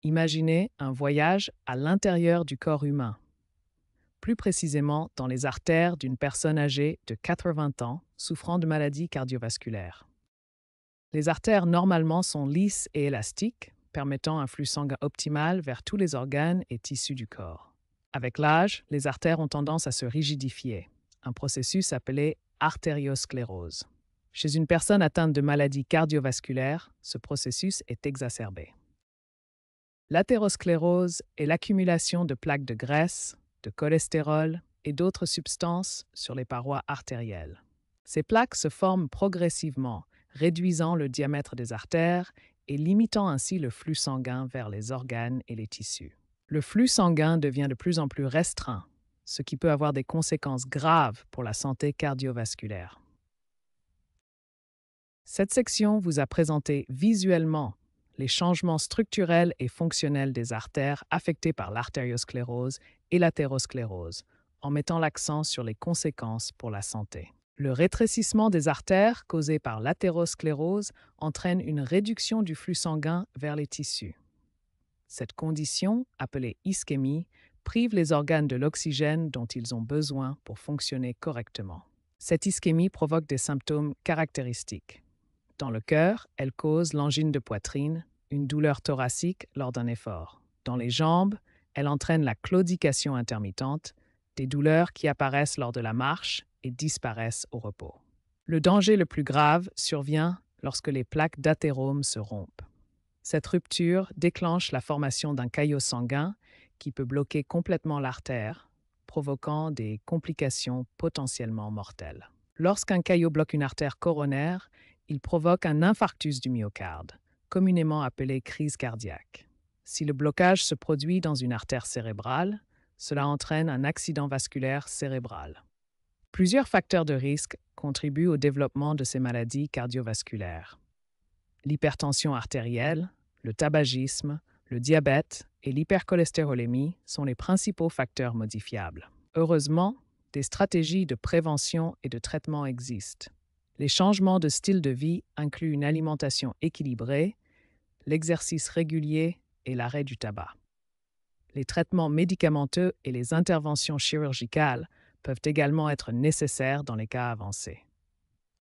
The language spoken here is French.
Imaginez un voyage à l'intérieur du corps humain, plus précisément dans les artères d'une personne âgée de 80 ans souffrant de maladies cardiovasculaires. Les artères normalement sont lisses et élastiques, permettant un flux sanguin optimal vers tous les organes et tissus du corps. Avec l'âge, les artères ont tendance à se rigidifier, un processus appelé artériosclérose. Chez une personne atteinte de maladies cardiovasculaires, ce processus est exacerbé. L'athérosclérose est l'accumulation de plaques de graisse, de cholestérol et d'autres substances sur les parois artérielles. Ces plaques se forment progressivement, réduisant le diamètre des artères et limitant ainsi le flux sanguin vers les organes et les tissus. Le flux sanguin devient de plus en plus restreint, ce qui peut avoir des conséquences graves pour la santé cardiovasculaire. Cette section vous a présenté visuellement les changements structurels et fonctionnels des artères affectées par l'artériosclérose et l'athérosclérose, en mettant l'accent sur les conséquences pour la santé. Le rétrécissement des artères causé par l'athérosclérose entraîne une réduction du flux sanguin vers les tissus. Cette condition, appelée ischémie, prive les organes de l'oxygène dont ils ont besoin pour fonctionner correctement. Cette ischémie provoque des symptômes caractéristiques. Dans le cœur, elle cause l'angine de poitrine, une douleur thoracique lors d'un effort. Dans les jambes, elle entraîne la claudication intermittente, des douleurs qui apparaissent lors de la marche et disparaissent au repos. Le danger le plus grave survient lorsque les plaques d'athérome se rompent. Cette rupture déclenche la formation d'un caillot sanguin qui peut bloquer complètement l'artère, provoquant des complications potentiellement mortelles. Lorsqu'un caillot bloque une artère coronaire, il provoque un infarctus du myocarde, communément appelé crise cardiaque. Si le blocage se produit dans une artère cérébrale, cela entraîne un accident vasculaire cérébral. Plusieurs facteurs de risque contribuent au développement de ces maladies cardiovasculaires. L'hypertension artérielle, le tabagisme, le diabète et l'hypercholestérolémie sont les principaux facteurs modifiables. Heureusement, des stratégies de prévention et de traitement existent. Les changements de style de vie incluent une alimentation équilibrée, l'exercice régulier et l'arrêt du tabac. Les traitements médicamenteux et les interventions chirurgicales peuvent également être nécessaires dans les cas avancés.